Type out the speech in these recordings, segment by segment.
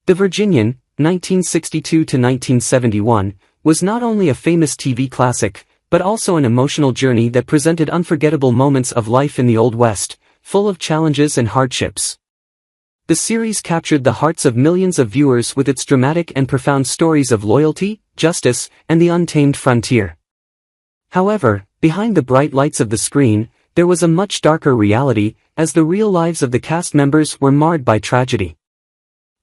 The Virginian, 1962–1971, was not only a famous TV classic, but also an emotional journey that presented unforgettable moments of life in the Old West, full of challenges and hardships. The series captured the hearts of millions of viewers with its dramatic and profound stories of loyalty, justice, and the untamed frontier. However, behind the bright lights of the screen, there was a much darker reality, as the real lives of the cast members were marred by tragedy.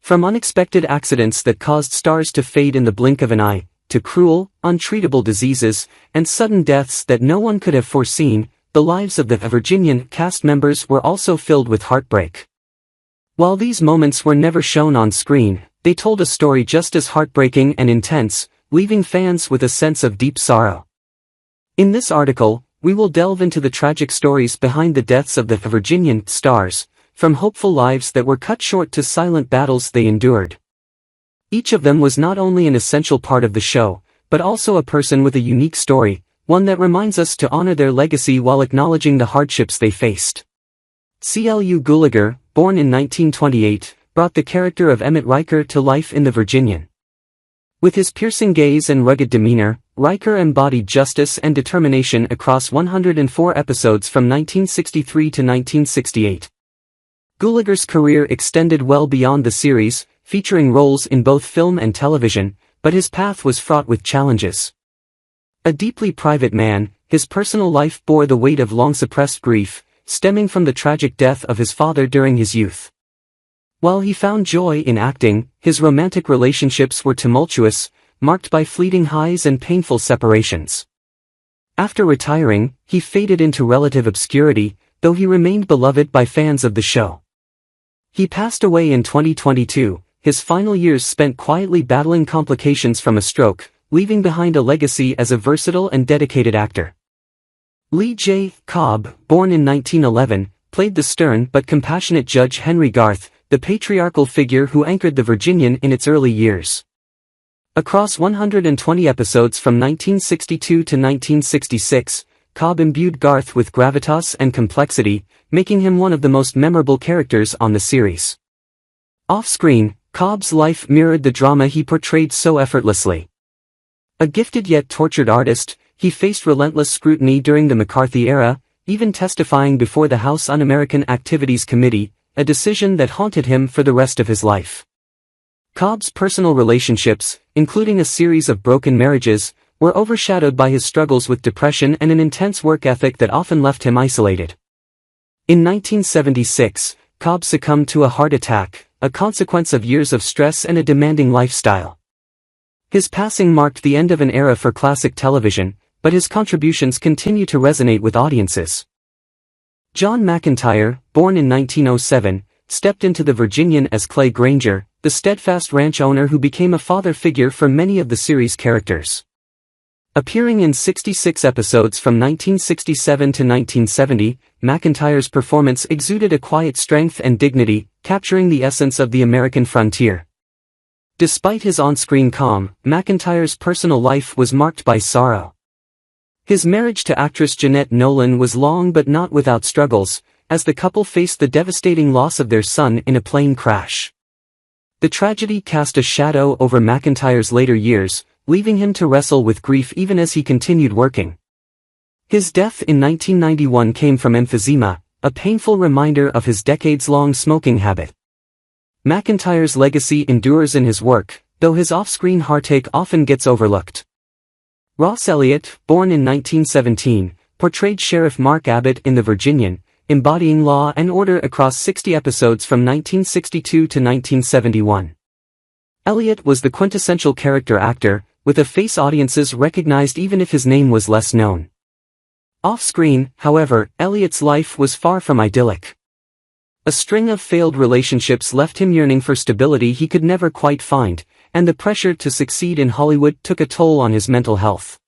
From unexpected accidents that caused stars to fade in the blink of an eye, to cruel, untreatable diseases, and sudden deaths that no one could have foreseen, the lives of the Virginian cast members were also filled with heartbreak. While these moments were never shown on screen, they told a story just as heartbreaking and intense, leaving fans with a sense of deep sorrow. In this article, we will delve into the tragic stories behind the deaths of the Virginian stars, from hopeful lives that were cut short to silent battles they endured. Each of them was not only an essential part of the show, but also a person with a unique story, one that reminds us to honor their legacy while acknowledging the hardships they faced. Clu Gulager, born in 1928, brought the character of Emmett Riker to life in The Virginian. With his piercing gaze and rugged demeanor, Riker embodied justice and determination across 104 episodes from 1963 to 1968. Gulager's career extended well beyond the series, featuring roles in both film and television, but his path was fraught with challenges. A deeply private man, his personal life bore the weight of long-suppressed grief, stemming from the tragic death of his father during his youth. While he found joy in acting, his romantic relationships were tumultuous, marked by fleeting highs and painful separations. After retiring, he faded into relative obscurity, though he remained beloved by fans of the show. He passed away in 2022, his final years spent quietly battling complications from a stroke, leaving behind a legacy as a versatile and dedicated actor. Lee J. Cobb, born in 1911, played the stern but compassionate Judge Henry Garth, the patriarchal figure who anchored The Virginian in its early years. Across 120 episodes from 1962 to 1966, Cobb imbued Garth with gravitas and complexity, making him one of the most memorable characters on the series. Off-screen, Cobb's life mirrored the drama he portrayed so effortlessly. A gifted yet tortured artist, he faced relentless scrutiny during the McCarthy era, even testifying before the House Un-American Activities Committee, a decision that haunted him for the rest of his life. Cobb's personal relationships, including a series of broken marriages, were overshadowed by his struggles with depression and an intense work ethic that often left him isolated. In 1976, Cobb succumbed to a heart attack, a consequence of years of stress and a demanding lifestyle. His passing marked the end of an era for classic television, but his contributions continue to resonate with audiences. John McIntire, born in 1907, stepped into The Virginian as Clu Gulager, the steadfast ranch owner who became a father figure for many of the series' characters. Appearing in 66 episodes from 1967 to 1970, McIntire's performance exuded a quiet strength and dignity, capturing the essence of the American frontier. Despite his on-screen calm, McIntire's personal life was marked by sorrow. His marriage to actress Janette Nolan was long but not without struggles, as the couple faced the devastating loss of their son in a plane crash. The tragedy cast a shadow over McIntire's later years, leaving him to wrestle with grief even as he continued working. His death in 1991 came from emphysema, a painful reminder of his decades-long smoking habit. McIntire's legacy endures in his work, though his off-screen heartache often gets overlooked. Ross Elliott, born in 1917, portrayed Sheriff Mark Abbott in The Virginian, embodying law and order across 60 episodes from 1962 to 1971. Elliott was the quintessential character actor, with a face audiences recognized even if his name was less known. Off-screen, however, Elliott's life was far from idyllic. A string of failed relationships left him yearning for stability he could never quite find, and the pressure to succeed in Hollywood took a toll on his mental health.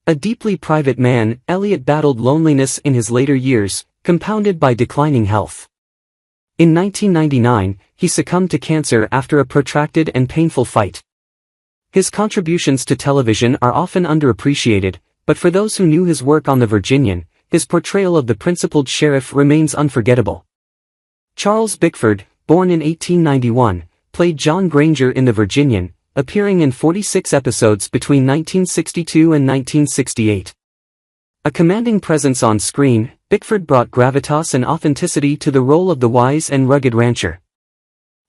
A deeply private man, Elliott battled loneliness in his later years, compounded by declining health. In 1999, he succumbed to cancer after a protracted and painful fight. His contributions to television are often underappreciated, but for those who knew his work on The Virginian, his portrayal of the principled sheriff remains unforgettable. Charles Bickford, born in 1891, played John Granger in The Virginian, appearing in 46 episodes between 1962 and 1968. A commanding presence on screen, Bickford brought gravitas and authenticity to the role of the wise and rugged rancher.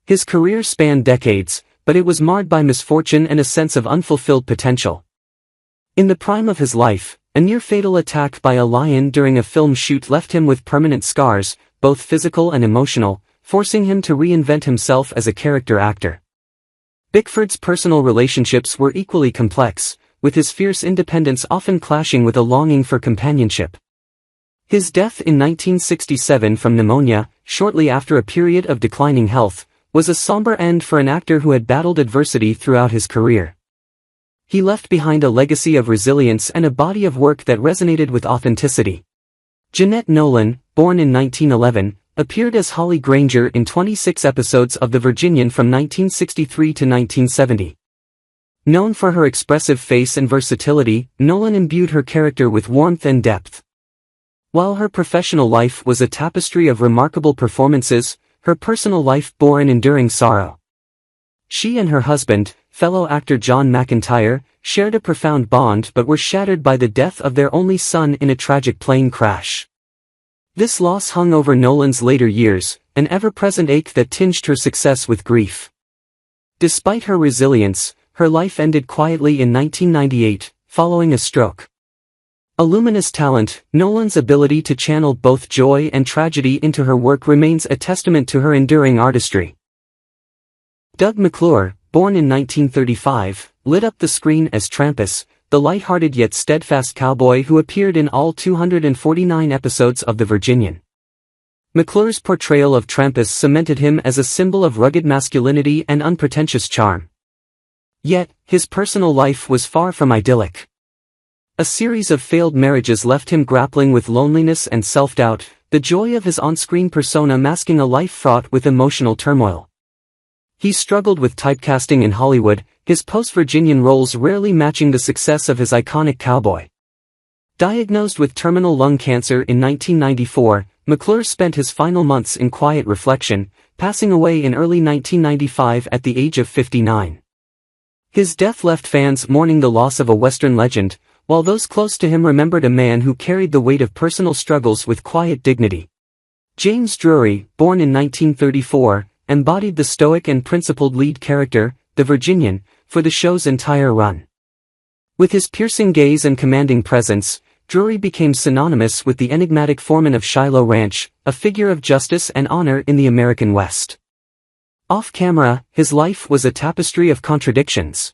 His career spanned decades, but it was marred by misfortune and a sense of unfulfilled potential. In the prime of his life, a near-fatal attack by a lion during a film shoot left him with permanent scars, both physical and emotional, forcing him to reinvent himself as a character actor. Bickford's personal relationships were equally complex, with his fierce independence often clashing with a longing for companionship. His death in 1967 from pneumonia, shortly after a period of declining health, was a somber end for an actor who had battled adversity throughout his career. He left behind a legacy of resilience and a body of work that resonated with authenticity. Janette Nolan, born in 1911, appeared as Holly Granger in 26 episodes of The Virginian from 1963 to 1970. Known for her expressive face and versatility, Nolan imbued her character with warmth and depth. While her professional life was a tapestry of remarkable performances, her personal life bore an enduring sorrow. She and her husband, fellow actor John McIntire, shared a profound bond but were shattered by the death of their only son in a tragic plane crash. This loss hung over Nolan's later years, an ever-present ache that tinged her success with grief. Despite her resilience, her life ended quietly in 1998, following a stroke. A luminous talent, Nolan's ability to channel both joy and tragedy into her work remains a testament to her enduring artistry. Doug McClure, born in 1935, lit up the screen as Prentiss, the light-hearted yet steadfast cowboy who appeared in all 249 episodes of The Virginian. McClure's portrayal of Prentiss cemented him as a symbol of rugged masculinity and unpretentious charm. Yet, his personal life was far from idyllic. A series of failed marriages left him grappling with loneliness and self-doubt, the joy of his on-screen persona masking a life fraught with emotional turmoil. He struggled with typecasting in Hollywood, his post-Virginian roles rarely matching the success of his iconic cowboy. Diagnosed with terminal lung cancer in 1994, McClure spent his final months in quiet reflection, passing away in early 1995 at the age of 59. His death left fans mourning the loss of a Western legend, while those close to him remembered a man who carried the weight of personal struggles with quiet dignity. James Drury, born in 1934, embodied the stoic and principled lead character, the Virginian, for the show's entire run. With his piercing gaze and commanding presence, Drury became synonymous with the enigmatic foreman of Shiloh Ranch, a figure of justice and honor in the American West. Off-camera, his life was a tapestry of contradictions.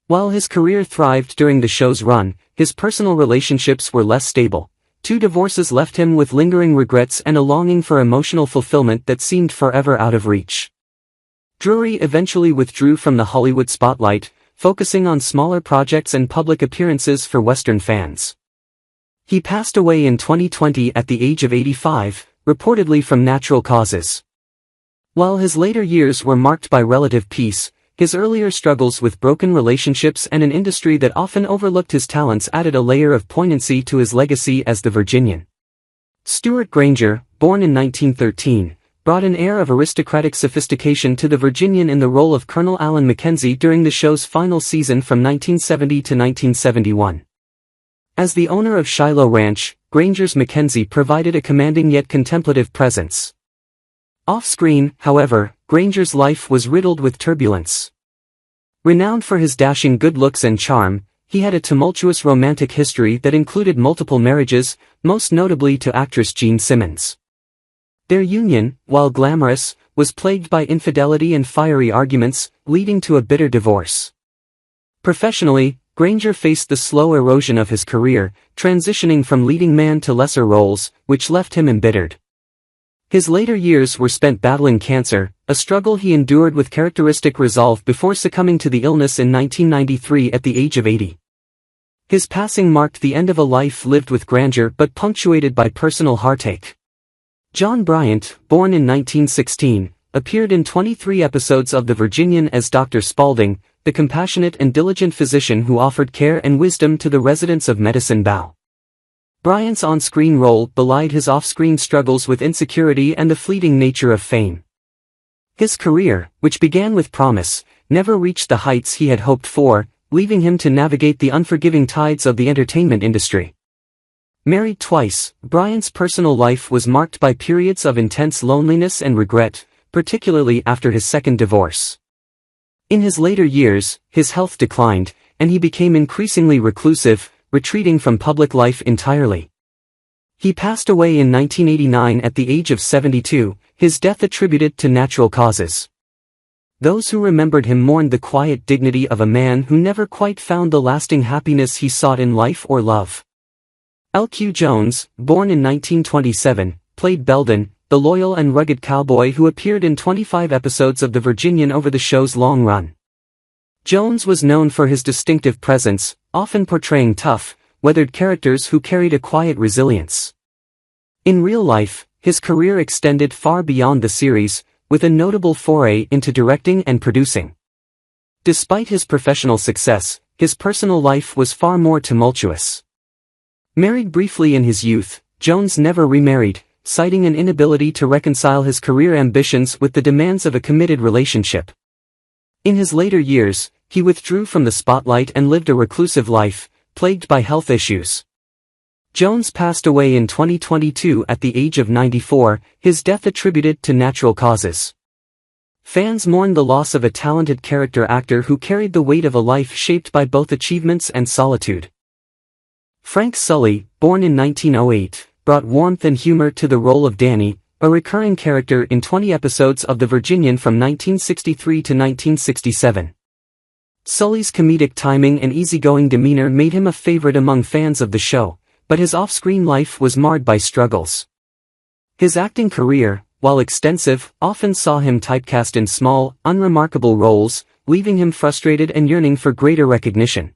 While his career thrived during the show's run, his personal relationships were less stable. 2 divorces left him with lingering regrets and a longing for emotional fulfillment that seemed forever out of reach. Drury eventually withdrew from the Hollywood spotlight, focusing on smaller projects and public appearances for Western fans. He passed away in 2020 at the age of 85, reportedly from natural causes. While his later years were marked by relative peace, his earlier struggles with broken relationships and an industry that often overlooked his talents added a layer of poignancy to his legacy as the Virginian. Stewart Granger, born in 1913, brought an air of aristocratic sophistication to the Virginian in the role of Colonel Alan Mackenzie during the show's final season from 1970 to 1971. As the owner of Shiloh Ranch, Granger's Mackenzie provided a commanding yet contemplative presence. Off-screen, however, Granger's life was riddled with turbulence. Renowned for his dashing good looks and charm, he had a tumultuous romantic history that included multiple marriages, most notably to actress Jean Simmons. Their union, while glamorous, was plagued by infidelity and fiery arguments, leading to a bitter divorce. Professionally, Granger faced the slow erosion of his career, transitioning from leading man to lesser roles, which left him embittered. His later years were spent battling cancer, a struggle he endured with characteristic resolve before succumbing to the illness in 1993 at the age of 80. His passing marked the end of a life lived with grandeur but punctuated by personal heartache. John Bryant, born in 1916, appeared in 23 episodes of The Virginian as Dr. Spaulding, the compassionate and diligent physician who offered care and wisdom to the residents of Medicine Bow. Bryant's on-screen role belied his off-screen struggles with insecurity and the fleeting nature of fame. His career, which began with promise, never reached the heights he had hoped for, leaving him to navigate the unforgiving tides of the entertainment industry. Married twice, Bryant's personal life was marked by periods of intense loneliness and regret, particularly after his second divorce. In his later years, his health declined, and he became increasingly reclusive, retreating from public life entirely. He passed away in 1989 at the age of 72, his death attributed to natural causes. Those who remembered him mourned the quiet dignity of a man who never quite found the lasting happiness he sought in life or love. L.Q. Jones, born in 1927, played Belden, the loyal and rugged cowboy who appeared in 25 episodes of The Virginian over the show's long run. Jones was known for his distinctive presence, often portraying tough, weathered characters who carried a quiet resilience. In real life, his career extended far beyond the series, with a notable foray into directing and producing. Despite his professional success, his personal life was far more tumultuous. Married briefly in his youth, Jones never remarried, citing an inability to reconcile his career ambitions with the demands of a committed relationship. In his later years, he withdrew from the spotlight and lived a reclusive life, plagued by health issues. Jones passed away in 2022 at the age of 94, his death attributed to natural causes. Fans mourned the loss of a talented character actor who carried the weight of a life shaped by both achievements and solitude. Frank Sully, born in 1908, brought warmth and humor to the role of Danny, a recurring character in 20 episodes of The Virginian from 1963 to 1967. Sully's comedic timing and easygoing demeanor made him a favorite among fans of the show, but his off-screen life was marred by struggles. His acting career, while extensive, often saw him typecast in small, unremarkable roles, leaving him frustrated and yearning for greater recognition.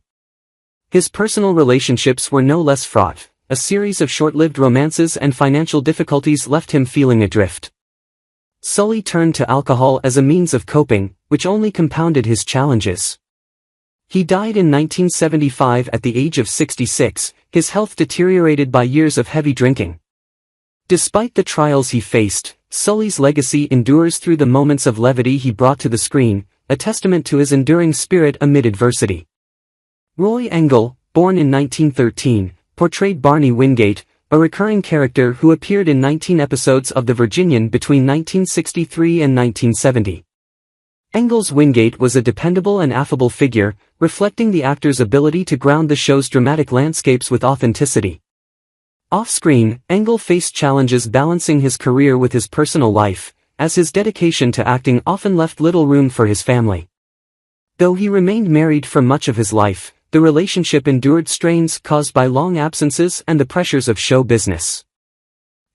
His personal relationships were no less fraught. A series of short-lived romances and financial difficulties left him feeling adrift. Sully turned to alcohol as a means of coping, which only compounded his challenges. He died in 1975 at the age of 66, his health deteriorated by years of heavy drinking. Despite the trials he faced, Sully's legacy endures through the moments of levity he brought to the screen, a testament to his enduring spirit amid adversity. Roy Engel, born in 1913, portrayed Barney Wingate, a recurring character who appeared in 19 episodes of The Virginian between 1963 and 1970. Engel's Wingate was a dependable and affable figure, reflecting the actor's ability to ground the show's dramatic landscapes with authenticity. Off-screen, Engel faced challenges balancing his career with his personal life, as his dedication to acting often left little room for his family. Though he remained married for much of his life, the relationship endured strains caused by long absences and the pressures of show business.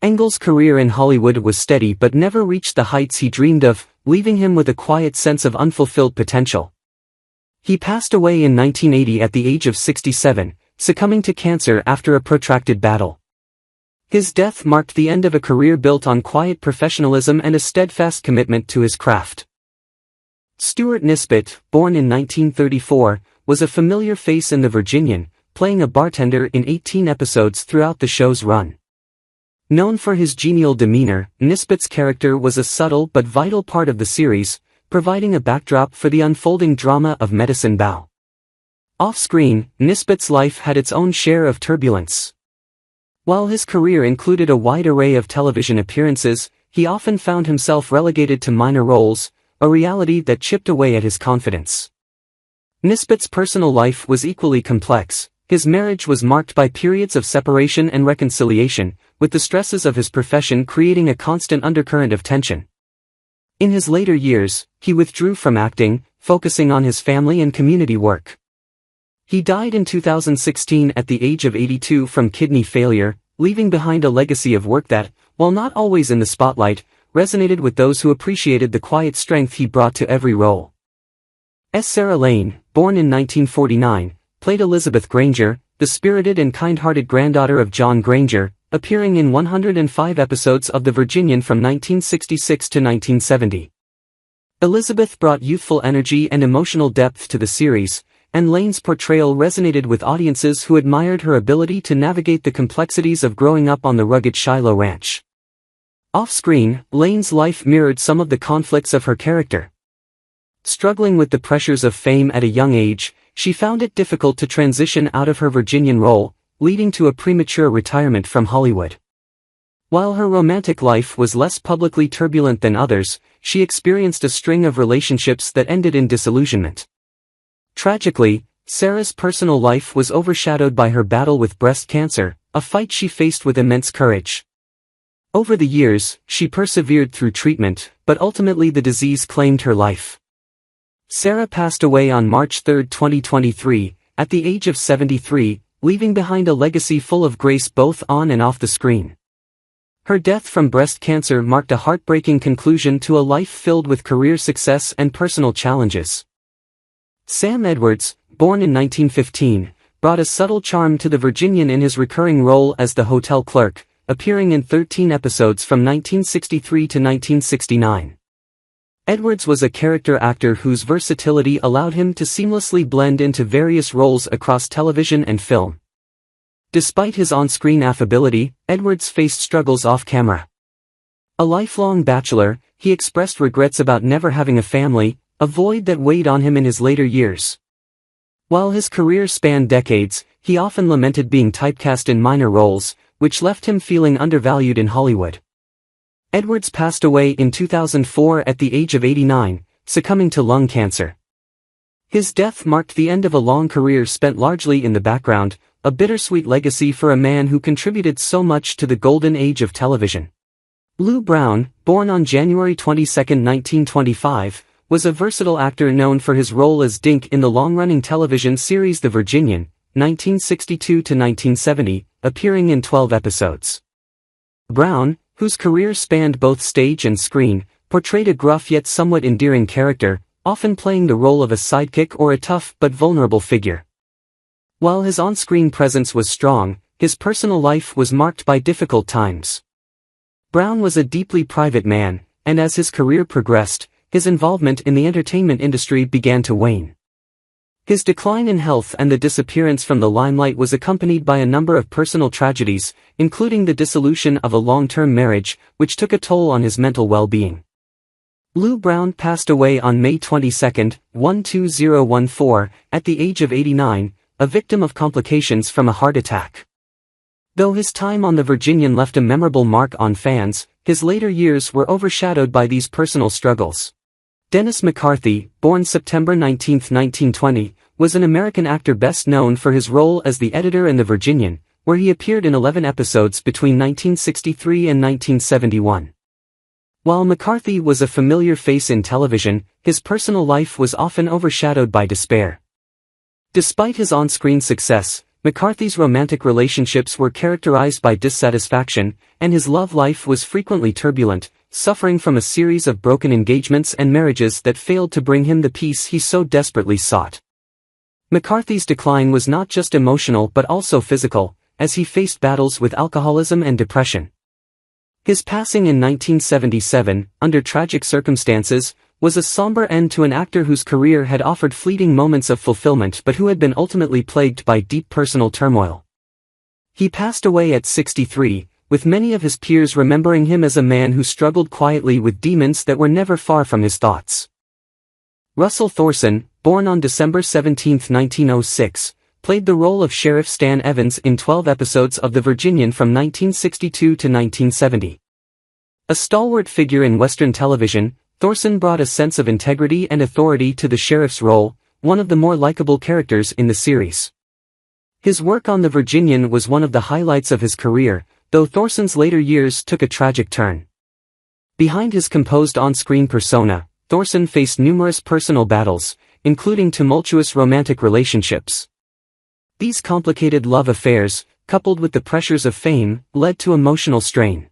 Engel's career in Hollywood was steady but never reached the heights he dreamed of, leaving him with a quiet sense of unfulfilled potential. He passed away in 1980 at the age of 67, succumbing to cancer after a protracted battle. His death marked the end of a career built on quiet professionalism and a steadfast commitment to his craft. Stuart Nisbet, born in 1934, was a familiar face in The Virginian, playing a bartender in 18 episodes throughout the show's run. Known for his genial demeanor, Nisbet's character was a subtle but vital part of the series, providing a backdrop for the unfolding drama of Medicine Bow. Off-screen, Nisbet's life had its own share of turbulence. While his career included a wide array of television appearances, he often found himself relegated to minor roles, a reality that chipped away at his confidence. Nisbet's personal life was equally complex. His marriage was marked by periods of separation and reconciliation, with the stresses of his profession creating a constant undercurrent of tension. In his later years, he withdrew from acting, focusing on his family and community work. He died in 2016 at the age of 82 from kidney failure, leaving behind a legacy of work that, while not always in the spotlight, resonated with those who appreciated the quiet strength he brought to every role. Sara Lane, born in 1949, played Elizabeth Granger, the spirited and kind-hearted granddaughter of John Granger, appearing in 105 episodes of The Virginian from 1966 to 1970. Elizabeth brought youthful energy and emotional depth to the series, and Lane's portrayal resonated with audiences who admired her ability to navigate the complexities of growing up on the rugged Shiloh Ranch. Off-screen, Lane's life mirrored some of the conflicts of her character. Struggling with the pressures of fame at a young age, she found it difficult to transition out of her Virginian role, leading to a premature retirement from Hollywood. While her romantic life was less publicly turbulent than others, she experienced a string of relationships that ended in disillusionment. Tragically, Sara's personal life was overshadowed by her battle with breast cancer, a fight she faced with immense courage. Over the years, she persevered through treatment, but ultimately the disease claimed her life. Sara passed away on March 3, 2023, at the age of 73, leaving behind a legacy full of grace both on and off the screen. Her death from breast cancer marked a heartbreaking conclusion to a life filled with career success and personal challenges. Sam Edwards, born in 1915, brought a subtle charm to the Virginian in his recurring role as the hotel clerk, appearing in 13 episodes from 1963 to 1969. Edwards was a character actor whose versatility allowed him to seamlessly blend into various roles across television and film. Despite his on-screen affability, Edwards faced struggles off-camera. A lifelong bachelor, he expressed regrets about never having a family, a void that weighed on him in his later years. While his career spanned decades, he often lamented being typecast in minor roles, which left him feeling undervalued in Hollywood. Edwards passed away in 2004 at the age of 89, succumbing to lung cancer. His death marked the end of a long career spent largely in the background, a bittersweet legacy for a man who contributed so much to the golden age of television. Lew Brown, born on January 22, 1925, was a versatile actor known for his role as Dink in the long-running television series The Virginian, 1962 to 1970, appearing in 12 episodes. Brown, whose career spanned both stage and screen, portrayed a gruff yet somewhat endearing character, often playing the role of a sidekick or a tough but vulnerable figure. While his on-screen presence was strong, his personal life was marked by difficult times. Brown was a deeply private man, and as his career progressed, his involvement in the entertainment industry began to wane. His decline in health and the disappearance from the limelight was accompanied by a number of personal tragedies, including the dissolution of a long-term marriage, which took a toll on his mental well-being. Lew Brown passed away on May 22, 12014, at the age of 89, a victim of complications from a heart attack. Though his time on the Virginian left a memorable mark on fans, his later years were overshadowed by these personal struggles. Dennis McCarthy, born September 19, 1920, was an American actor best known for his role as the editor in The Virginian, where he appeared in 11 episodes between 1963 and 1971. While McCarthy was a familiar face in television, his personal life was often overshadowed by despair. Despite his on-screen success, McCarthy's romantic relationships were characterized by dissatisfaction, and his love life was frequently turbulent, suffering from a series of broken engagements and marriages that failed to bring him the peace he so desperately sought. McCarthy's decline was not just emotional but also physical, as he faced battles with alcoholism and depression. His passing in 1977, under tragic circumstances, was a somber end to an actor whose career had offered fleeting moments of fulfillment but who had been ultimately plagued by deep personal turmoil. He passed away at 63, with many of his peers remembering him as a man who struggled quietly with demons that were never far from his thoughts. Russell Thorson, born on December 17, 1906, played the role of Sheriff Stan Evans in 12 episodes of The Virginian from 1962 to 1970. A stalwart figure in Western television, Thorson brought a sense of integrity and authority to the sheriff's role, one of the more likable characters in the series. His work on The Virginian was one of the highlights of his career, though Thorson's later years took a tragic turn. Behind his composed on-screen persona, Thorson faced numerous personal battles, including tumultuous romantic relationships. These complicated love affairs, coupled with the pressures of fame, led to emotional strain.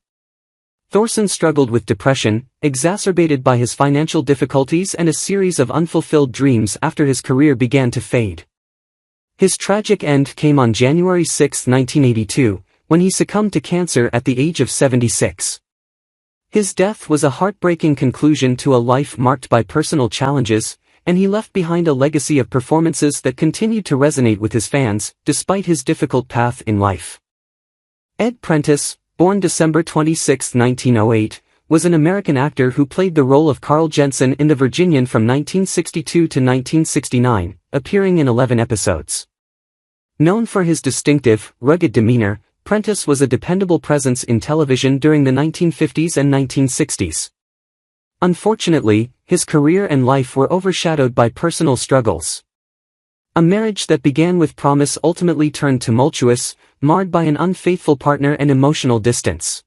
Thorson struggled with depression, exacerbated by his financial difficulties and a series of unfulfilled dreams after his career began to fade. His tragic end came on January 6, 1982, when he succumbed to cancer at the age of 76. His death was a heartbreaking conclusion to a life marked by personal challenges, and he left behind a legacy of performances that continued to resonate with his fans, despite his difficult path in life. Ed Prentiss, born December 26, 1908, was an American actor who played the role of Carl Jensen in The Virginian from 1962 to 1969, appearing in 11 episodes. Known for his distinctive, rugged demeanor, Prentiss was a dependable presence in television during the 1950s and 1960s. Unfortunately, his career and life were overshadowed by personal struggles. A marriage that began with promise ultimately turned tumultuous, marred by an unfaithful partner and emotional distance.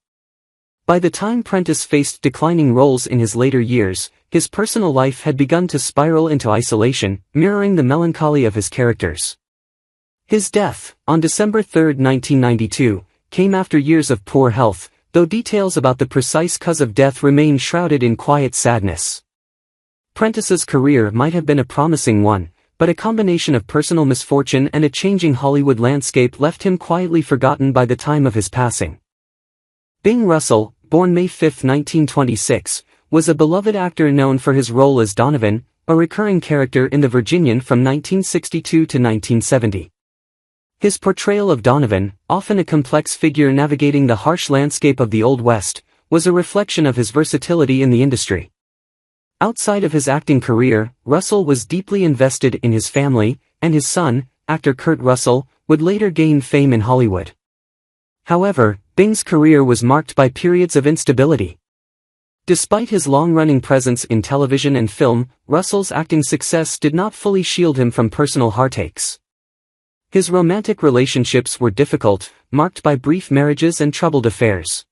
By the time Prentiss faced declining roles in his later years, his personal life had begun to spiral into isolation, mirroring the melancholy of his characters. His death, on December 3, 1992, came after years of poor health, though details about the precise cause of death remain shrouded in quiet sadness. Prentiss's career might have been a promising one, but a combination of personal misfortune and a changing Hollywood landscape left him quietly forgotten by the time of his passing. Bing Russell, born May 5, 1926, was a beloved actor known for his role as Donovan, a recurring character in The Virginian from 1962 to 1970. His portrayal of Donovan, often a complex figure navigating the harsh landscape of the Old West, was a reflection of his versatility in the industry. Outside of his acting career, Russell was deeply invested in his family, and his son, actor Kurt Russell, would later gain fame in Hollywood. However, Bing's career was marked by periods of instability. Despite his long-running presence in television and film, Russell's acting success did not fully shield him from personal heartaches. His romantic relationships were difficult, marked by brief marriages and troubled affairs.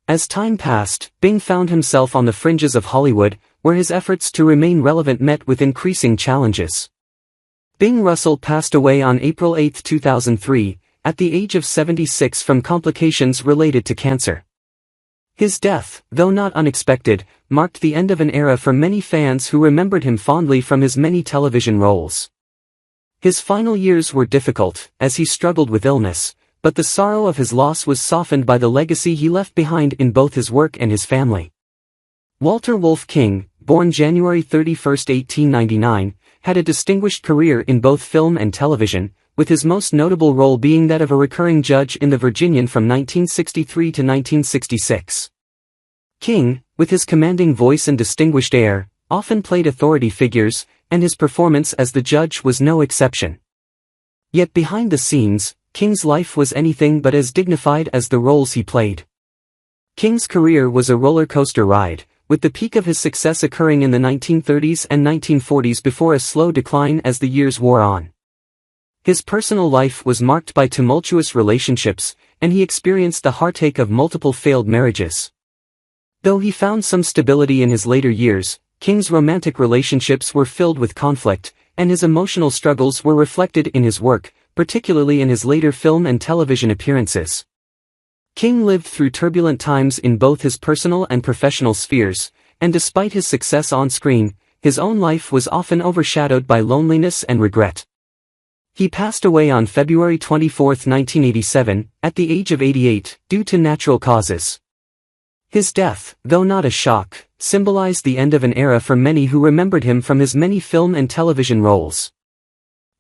As time passed, Bing found himself on the fringes of Hollywood, where his efforts to remain relevant met with increasing challenges. Bing Russell passed away on April 8, 2003, at the age of 76 from complications related to cancer. His death, though not unexpected, marked the end of an era for many fans who remembered him fondly from his many television roles. His final years were difficult, as he struggled with illness, but the sorrow of his loss was softened by the legacy he left behind in both his work and his family. Walter Woolf King, born January 31, 1899, had a distinguished career in both film and television, with his most notable role being that of a recurring judge in The Virginian from 1963 to 1966. King, with his commanding voice and distinguished air, often played authority figures, and his performance as the judge was no exception. Yet behind the scenes, King's life was anything but as dignified as the roles he played. King's career was a roller coaster ride, with the peak of his success occurring in the 1930s and 1940s before a slow decline as the years wore on. His personal life was marked by tumultuous relationships, and he experienced the heartache of multiple failed marriages. Though he found some stability in his later years, King's romantic relationships were filled with conflict, and his emotional struggles were reflected in his work, particularly in his later film and television appearances. King lived through turbulent times in both his personal and professional spheres, and despite his success on screen, his own life was often overshadowed by loneliness and regret. He passed away on February 24, 1987, at the age of 88, due to natural causes. His death, though not a shock, symbolized the end of an era for many who remembered him from his many film and television roles.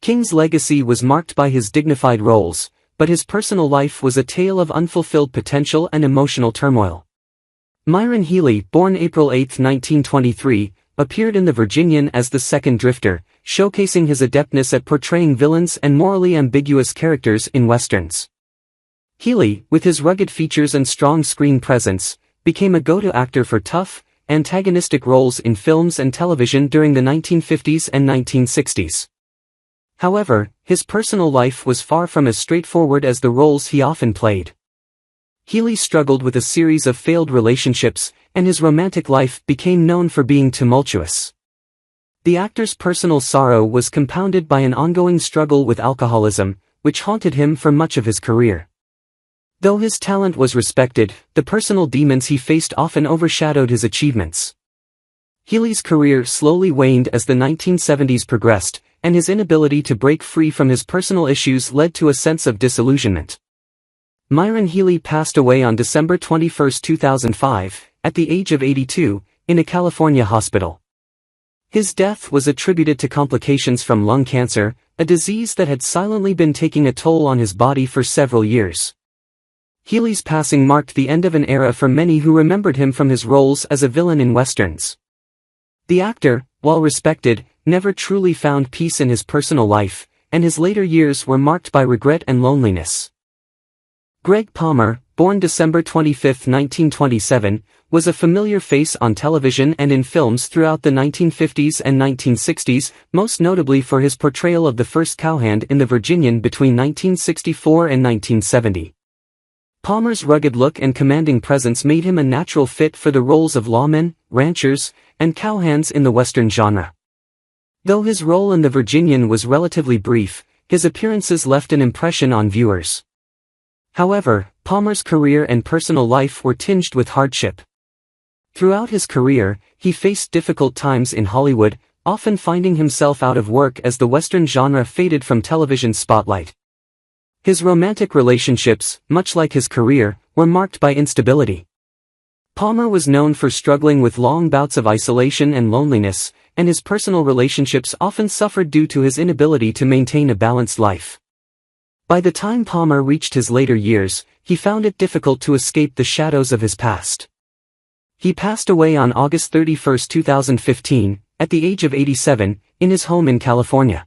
King's legacy was marked by his dignified roles, but his personal life was a tale of unfulfilled potential and emotional turmoil. Myron Healey, born April 8, 1923, appeared in The Virginian as the second drifter, showcasing his adeptness at portraying villains and morally ambiguous characters in westerns. Healey, with his rugged features and strong screen presence, became a go-to actor for tough, antagonistic roles in films and television during the 1950s and 1960s. However, his personal life was far from as straightforward as the roles he often played. Healey struggled with a series of failed relationships, and his romantic life became known for being tumultuous. The actor's personal sorrow was compounded by an ongoing struggle with alcoholism, which haunted him for much of his career. Though his talent was respected, the personal demons he faced often overshadowed his achievements. Healey's career slowly waned as the 1970s progressed, and his inability to break free from his personal issues led to a sense of disillusionment. Myron Healey passed away on December 21, 2005, at the age of 82, in a California hospital. His death was attributed to complications from lung cancer, a disease that had silently been taking a toll on his body for several years. Healey's passing marked the end of an era for many who remembered him from his roles as a villain in westerns. The actor, while respected, never truly found peace in his personal life, and his later years were marked by regret and loneliness. Gregg Palmer, born December 25, 1927, was a familiar face on television and in films throughout the 1950s and 1960s, most notably for his portrayal of the first cowhand in the Virginian between 1964 and 1970. Palmer's rugged look and commanding presence made him a natural fit for the roles of lawmen, ranchers, and cowhands in the Western genre. Though his role in the Virginian was relatively brief, his appearances left an impression on viewers. However, Palmer's career and personal life were tinged with hardship. Throughout his career, he faced difficult times in Hollywood, often finding himself out of work as the Western genre faded from television spotlight. His romantic relationships, much like his career, were marked by instability. Palmer was known for struggling with long bouts of isolation and loneliness, and his personal relationships often suffered due to his inability to maintain a balanced life. By the time Palmer reached his later years, he found it difficult to escape the shadows of his past. He passed away on August 31, 2015, at the age of 87, in his home in California.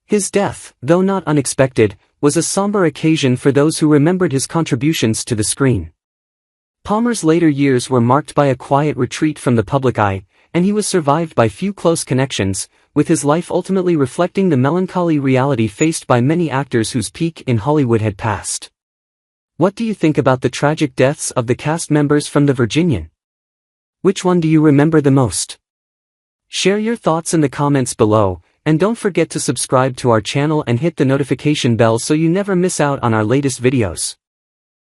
His death, though not unexpected, was a somber occasion for those who remembered his contributions to the screen. Palmer's later years were marked by a quiet retreat from the public eye, and he was survived by few close connections, with his life ultimately reflecting the melancholy reality faced by many actors whose peak in Hollywood had passed. What do you think about the tragic deaths of the cast members from the Virginian? Which one do you remember the most? Share your thoughts in the comments below, and don't forget to subscribe to our channel and hit the notification bell so you never miss out on our latest videos.